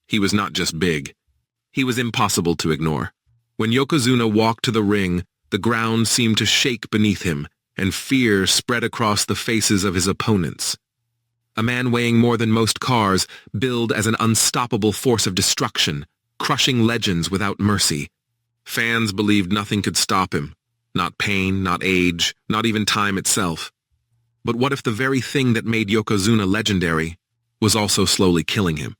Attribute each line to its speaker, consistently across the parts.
Speaker 1: He was not just big. He was impossible to ignore. When Yokozuna walked to the ring, the ground seemed to shake beneath him, and fear spread across the faces of his opponents. A man weighing more than most cars, billed as an unstoppable force of destruction, crushing legends without mercy. Fans believed nothing could stop him. Not pain, not age, not even time itself. But what if the very thing that made Yokozuna legendary was also slowly killing him?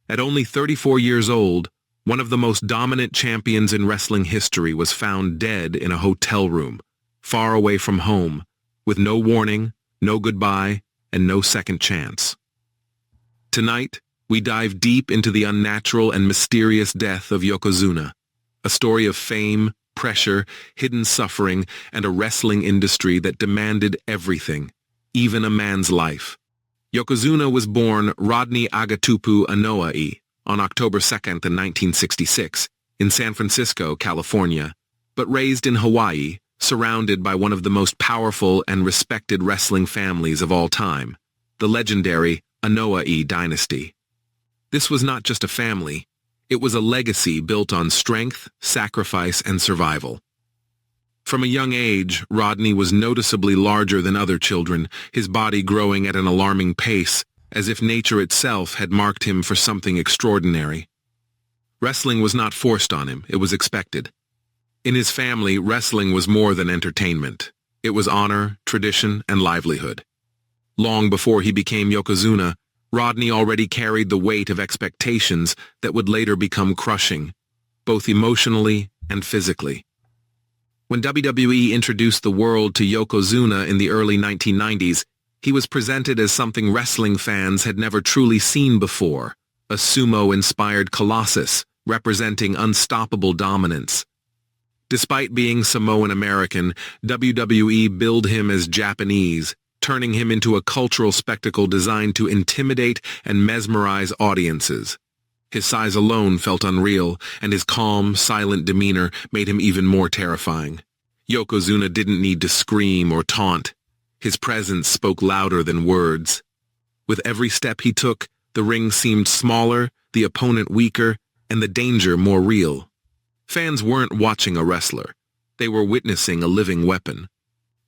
Speaker 1: At only 34 years old, one of the most dominant champions in wrestling history was found dead in a hotel room, far away from home, with no warning, no goodbye, and no second chance. Tonight, we dive deep into the unnatural and mysterious death of Yokozuna, a story of fame, pressure, hidden suffering, and a wrestling industry that demanded everything, even a man's life. Yokozuna was born Rodney Agatupu Anoa'i on October 2nd, 1966, in San Francisco, California, but raised in Hawaii, surrounded by one of the most powerful and respected wrestling families of all time, the legendary Anoa'i dynasty. This was not just a family, it was a legacy built on strength, sacrifice, and survival. From a young age, Rodney was noticeably larger than other children, his body growing at an alarming pace, as if nature itself had marked him for something extraordinary. Wrestling was not forced on him, it was expected. In his family, wrestling was more than entertainment. It was honor, tradition, and livelihood. Long before he became Yokozuna, Rodney already carried the weight of expectations that would later become crushing, both emotionally and physically. When WWE introduced the world to Yokozuna in the early 1990s, he was presented as something wrestling fans had never truly seen before, a sumo-inspired colossus representing unstoppable dominance. Despite being Samoan-American, WWE billed him as Japanese, turning him into a cultural spectacle designed to intimidate and mesmerize audiences. His size alone felt unreal, and his calm, silent demeanor made him even more terrifying. Yokozuna didn't need to scream or taunt. His presence spoke louder than words. With every step he took, the ring seemed smaller, the opponent weaker, and the danger more real. Fans weren't watching a wrestler. They were witnessing a living weapon.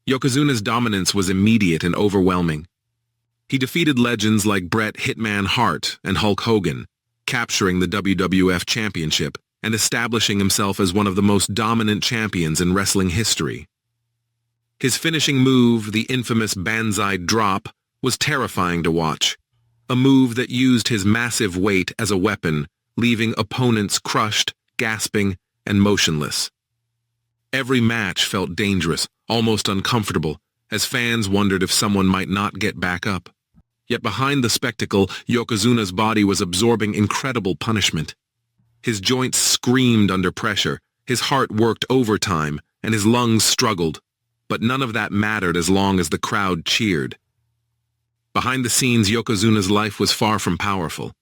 Speaker 1: Yokozuna's dominance was immediate and overwhelming. He defeated legends like Bret "Hitman" Hart and Hulk Hogan, capturing the WWF Championship and establishing himself as one of the most dominant champions in wrestling history. His finishing move, the infamous Banzai Drop, was terrifying to watch. A move that used his massive weight as a weapon, leaving opponents crushed, gasping, and motionless. Every match felt dangerous, almost uncomfortable, as fans wondered if someone might not get back up. Yet behind the spectacle, Yokozuna's body was absorbing incredible punishment. His joints screamed under pressure, his heart worked overtime, and his lungs struggled. But none of that mattered as long as the crowd cheered. Behind the scenes, Yokozuna's life was far from powerful.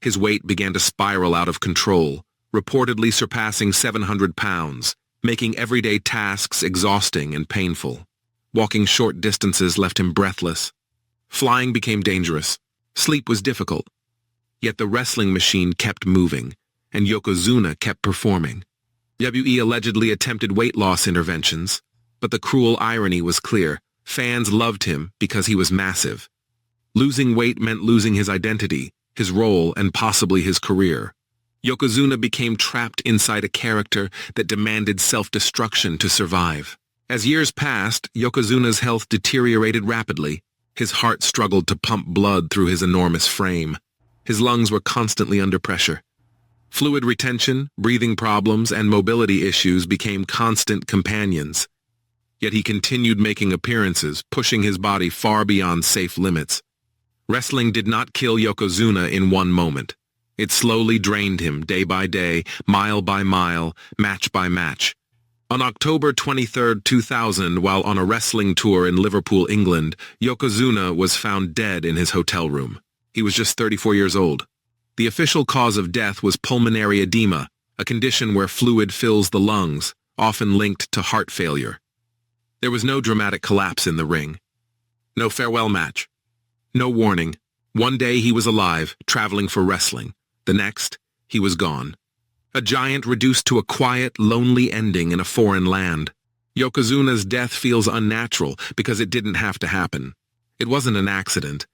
Speaker 1: His weight began to spiral out of control, reportedly surpassing 700 pounds, making everyday tasks exhausting and painful. Walking short distances left him breathless. Flying became dangerous. Sleep was difficult. Yet the wrestling machine kept moving, and Yokozuna kept performing. WWE allegedly attempted weight loss interventions, but the cruel irony was clear. Fans loved him because he was massive. Losing weight meant losing his identity, his role, and possibly his career. Yokozuna became trapped inside a character that demanded self-destruction to survive. As years passed, Yokozuna's health deteriorated rapidly. His heart struggled to pump blood through his enormous frame. His lungs were constantly under pressure. Fluid retention, breathing problems, and mobility issues became constant companions. Yet he continued making appearances, pushing his body far beyond safe limits. Wrestling did not kill Yokozuna in one moment. It slowly drained him day by day, mile by mile, match by match. On October 23, 2000, while on a wrestling tour in Liverpool, England, Yokozuna was found dead in his hotel room. He was just 34 years old. The official cause of death was pulmonary edema, a condition where fluid fills the lungs, often linked to heart failure. There was no dramatic collapse in the ring. No farewell match. No warning. One day he was alive, traveling for wrestling. The next, he was gone. A giant reduced to a quiet, lonely ending in a foreign land. Yokozuna's death feels unnatural because it didn't have to happen. It wasn't an accident.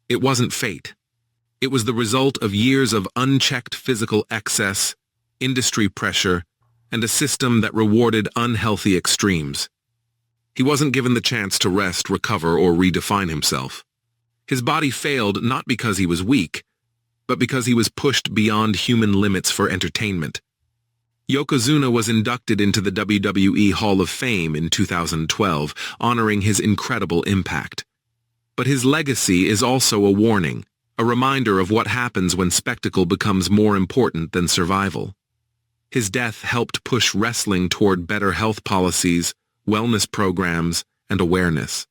Speaker 1: It wasn't fate. It was the result of years of unchecked physical excess, industry pressure, and a system that rewarded unhealthy extremes. He wasn't given the chance to rest, recover, or redefine himself. His body failed not because he was weak, but because he was pushed beyond human limits for entertainment. Yokozuna was inducted into the WWE Hall of Fame in 2012, honoring his incredible impact. But his legacy is also a warning, a reminder of what happens when spectacle becomes more important than survival. His death helped push wrestling toward better health policies, wellness programs, and awareness.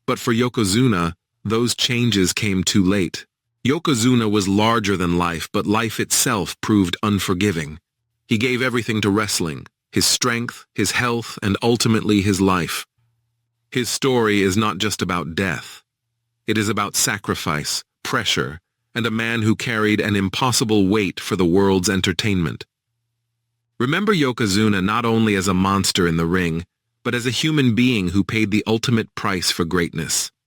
Speaker 1: But for Yokozuna, those changes came too late. Yokozuna was larger than life, but life itself proved unforgiving. He gave everything to wrestling, his strength, his health, and ultimately his life. His story is not just about death. It is about sacrifice, pressure, and a man who carried an impossible weight for the world's entertainment. Remember Yokozuna not only as a monster in the ring, but as a human being who paid the ultimate price for greatness.